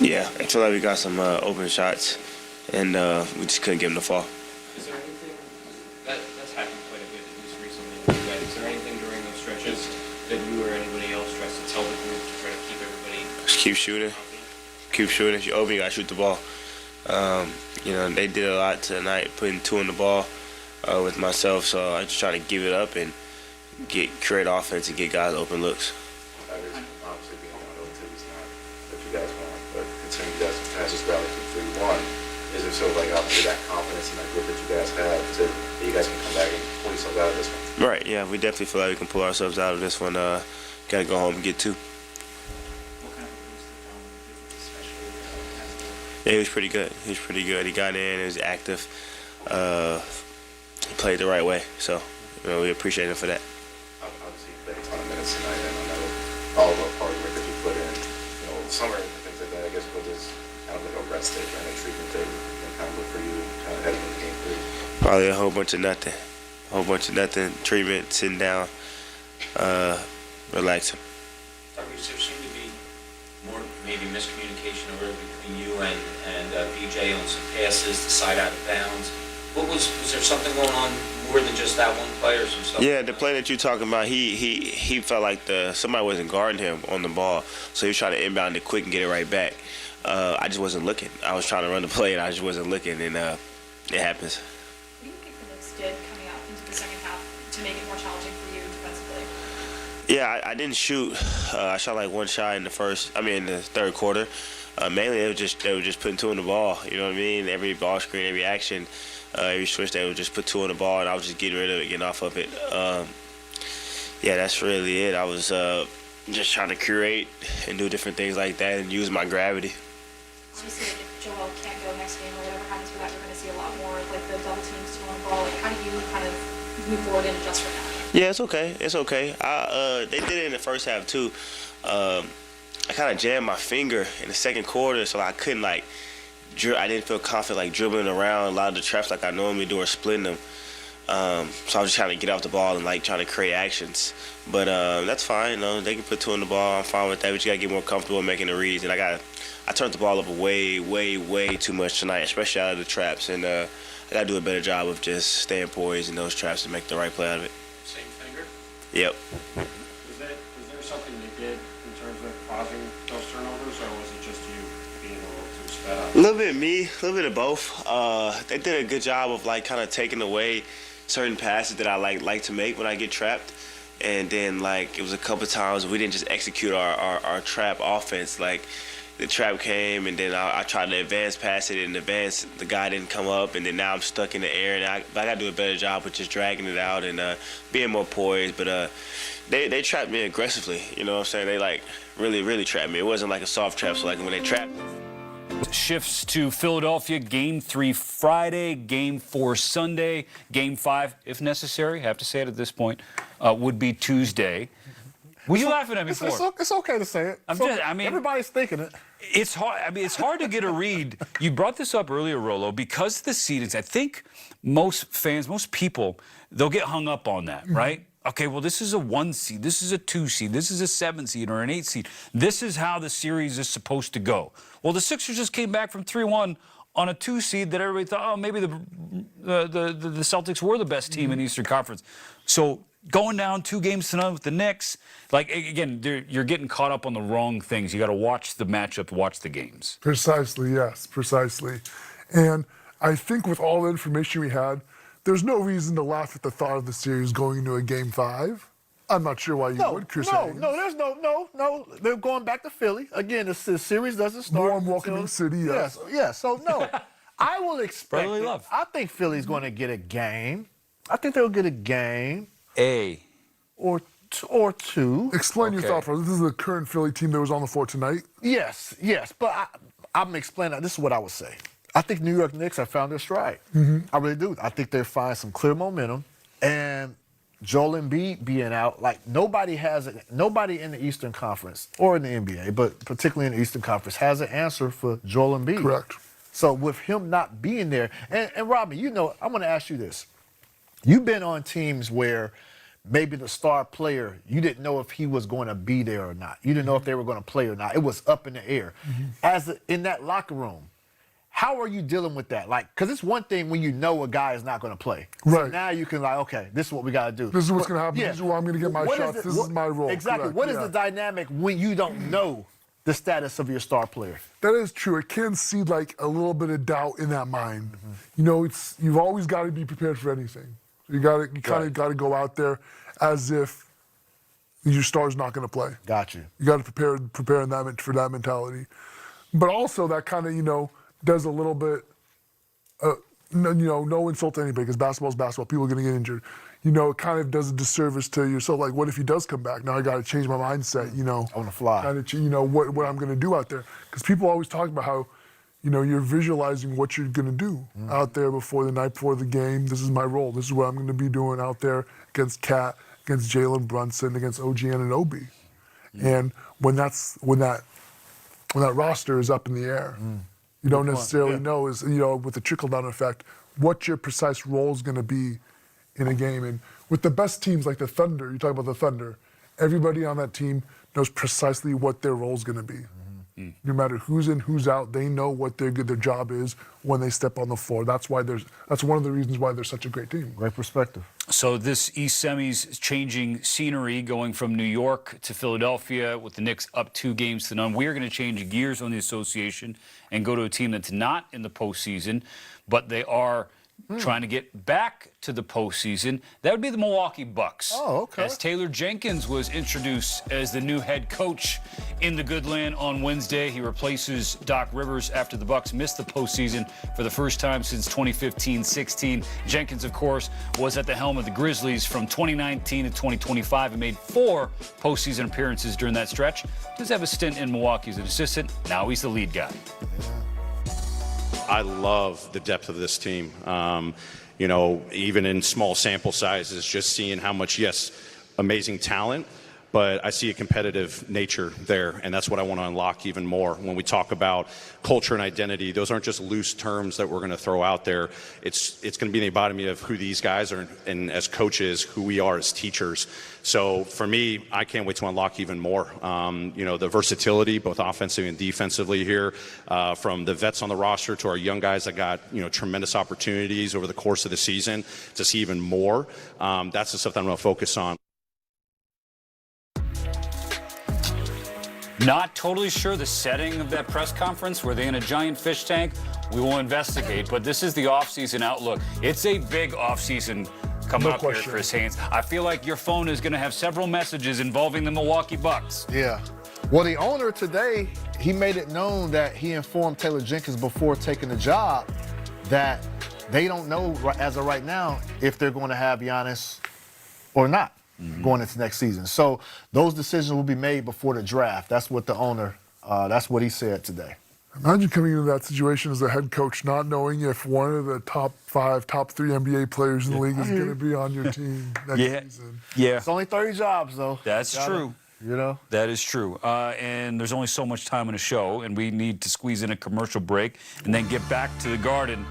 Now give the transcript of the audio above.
Yeah, I feel like we got some open shots, and we just couldn't get them to fall. Is there anything that's happened quite a bit, at least recently, with you guys? Is there anything during those stretches that you or anybody else tries to tell the group to try to keep everybody? Just keep shooting. Keep shooting. If you open, you gotta shoot the ball. You know, they did a lot tonight, putting 2 in the ball with myself. So I just try to give it up and create offense and get guys open looks. Obviously, being down 0-2 is not what you guys want, but considering you guys have just rallied from 3-1, is there sort of like obviously that confidence and that grip that you guys have that you guys can come back and pull yourself out of this one? Right. Yeah, we definitely feel like we can pull ourselves out of this one. Gotta go home and get 2. Yeah, he was pretty good. He was pretty good. He got in. He was active. He played the right way. So, you know, we appreciate him for that. Obviously, you played a ton of minutes tonight, and I know all the hard work that you put in. You know, summer and things like that, I guess, was just kind of like a rest day and a treatment day, and kind of look for you kind of heading into game 3. Probably a whole bunch of nothing. Treatment, sitting down, relaxing. Tyrese, there seemed to be more maybe miscommunication over between you and BJ on some passes, the side out of bounds. Was there something going on more than just that one play or some stuff? Yeah, the play that you're talking about, he felt like somebody wasn't guarding him on the ball, so he was trying to inbound it quick and get it right back. I just wasn't looking. I was trying to run the play, and I just wasn't looking, and it happens. What do you think the Knicks did coming out into the second half to make it more challenging for you defensively? Yeah, I didn't shoot. I shot like 1 shot in the third quarter. Mainly, they were just putting 2 in the ball. You know what I mean? Every ball screen, every action, every switch, they would just put 2 in the ball, and I was just getting rid of it, getting off of it. Yeah, that's really it. I was just trying to create and do different things like that and use my gravity. Obviously, if Joel can't go next game or whatever happens with that, you're going to see a lot more of like the double teams still on the ball. Like, how do you kind of move forward and adjust for that? Yeah, it's okay. It's okay. They did it in the first half too. I kind of jammed my finger in the second quarter, so I couldn't I didn't feel confident like dribbling around a lot of the traps like I normally do or splitting them. So I was just trying to get off the ball and like trying to create actions. But that's fine. You know, they can put 2 in the ball. I'm fine with that. But you gotta get more comfortable making the reads. And I turned the ball over way too much tonight, especially out of the traps. And I gotta do a better job of just staying poised in those traps and make the right play out of it. Same finger? Yep. Was there something they did in terms of causing those turnovers, or was it just you being a little too sped up? A little bit me, a little bit of both. They did a good job of like kind of taking away certain passes that I like to make when I get trapped. And then like it was a couple times we didn't just execute our trap offense. Like the trap came and then I tried to advance pass it, and the guy didn't come up, and then now I'm stuck in the air, and I got to do a better job with just dragging it out and being more poised. But they trapped me aggressively, you know what I'm saying? They like really trapped me. It wasn't like a soft trap, so like when they trapped me. Shifts to Philadelphia. Game 3 Friday, Game 4 Sunday, Game 5, if necessary, have to say it at this point, would be Tuesday. Were you laughing at me for? It's okay to say it. Everybody's thinking it. It's hard. I mean, it's hard to get a read. You brought this up earlier, Rolo, because the seedings. I think most fans, most people, they'll get hung up on that, right? Okay, well, this is a 1 seed, this is a 2 seed, this is a 7 seed or an 8 seed. This is how the series is supposed to go. Well, the Sixers just came back from 3-1 on a 2 seed that everybody thought, oh, maybe the Celtics were the best team in the Eastern Conference. So going down 2 games tonight with the Knicks, like, again, you're getting caught up on the wrong things. You got to watch the matchup, watch the games. Precisely, yes, precisely. And I think with all the information we had, there's no reason to laugh at the thought of the series going into a Game 5. I'm not sure why you would, Chris. No. They're going back to Philly. Again, the series doesn't start. Warm, welcoming city, yes. Yes, so no. I will expect Brotherly love. I think Philly's going to get a game. I think they'll get a game. Or two. Explain your thought process. This is the current Philly team that was on the floor tonight. Yes. But I'm explaining that. This is what I would say. I think New York Knicks have found their stride. I really do. I think they're finding some clear momentum. And Joel Embiid being out, like nobody in the Eastern Conference or in the NBA, but particularly in the Eastern Conference, has an answer for Joel Embiid. Correct. So with him not being there, and Robin, you know, I'm going to ask you this. You've been on teams where maybe the star player, you didn't know if he was going to be there or not. You didn't know if they were going to play or not. It was up in the air. In that locker room, how are you dealing with that? Like, because it's one thing when you know a guy is not going to play. So Right. now you can okay, this is what we got to do. This is what's going to happen. This is where I'm going to get my shots. This is my role. Exactly. Correct. What is the dynamic when you don't know the status of your star player? That is true. It can seed like a little bit of doubt in that mind. You know, you've always got to be prepared for anything. You kind of got to go out there as if your star's not going to play. Got you. You got to prepare for that mentality. But also that kind of, does a little bit, no insult to anybody, because basketball's basketball. People are going to get injured. It kind of does a disservice to yourself. Like, what if he does come back? Now I got to change my mindset, On the fly. Kind of, what I'm going to do out there. Because people always talk about how, you're visualizing what you're going to do out there before the night before the game. This is my role. This is what I'm going to be doing out there against Cat, against Jalen Brunson, against OG Anunoby. And when that roster is up in the air, you don't necessarily know with the trickle-down effect, what your precise role is going to be in a game. And with the best teams like the Thunder, you talk about the Thunder, everybody on that team knows precisely what their role is going to be. No matter who's in, who's out, they know what their job is when they step on the floor. That's one of the reasons why they're such a great team. Great perspective. So this East Semi's changing scenery, going from New York to Philadelphia with the Knicks up 2-0. We're going to change gears on the association and go to a team that's not in the postseason, but they are trying to get back to the postseason. That would be the Milwaukee Bucks. Oh, okay. As Taylor Jenkins was introduced as the new head coach in the Goodland on Wednesday. He replaces Doc Rivers after the Bucks missed the postseason for the first time since 2015-16. Jenkins, of course, was at the helm of the Grizzlies from 2019 to 2025 and made 4 postseason appearances during that stretch. Does have a stint in Milwaukee as an assistant. Now he's the lead guy. I love the depth of this team. Even in small sample sizes, just seeing how much, yes, amazing talent, but I see a competitive nature there, and that's what I want to unlock even more. When we talk about culture and identity, those aren't just loose terms that we're going to throw out there. It's going to be the embodiment of who these guys are, and as coaches, who we are as teachers. So for me, I can't wait to unlock even more. The versatility, both offensively and defensively here, from the vets on the roster to our young guys that got, tremendous opportunities over the course of the season to see even more. That's the stuff that I'm going to focus on. Not totally sure the setting of that press conference. Were they in a giant fish tank? We will investigate, but this is the offseason outlook. It's a big offseason coming up here, Chris Haynes. I feel like your phone is going to have several messages involving the Milwaukee Bucks. Yeah. Well, the owner today, he made it known that he informed Taylor Jenkins before taking the job that they don't know as of right now if they're going to have Giannis or not. Going into next season. So those decisions will be made before the draft. That's what the owner, that's what he said today. Imagine coming into that situation as a head coach, not knowing if one of the top 5, top 3 NBA players in the league is going to be on your team next season. Yeah. It's only 30 jobs, though. That's true. That is true. And there's only so much time in a show, and we need to squeeze in a commercial break and then get back to the Garden.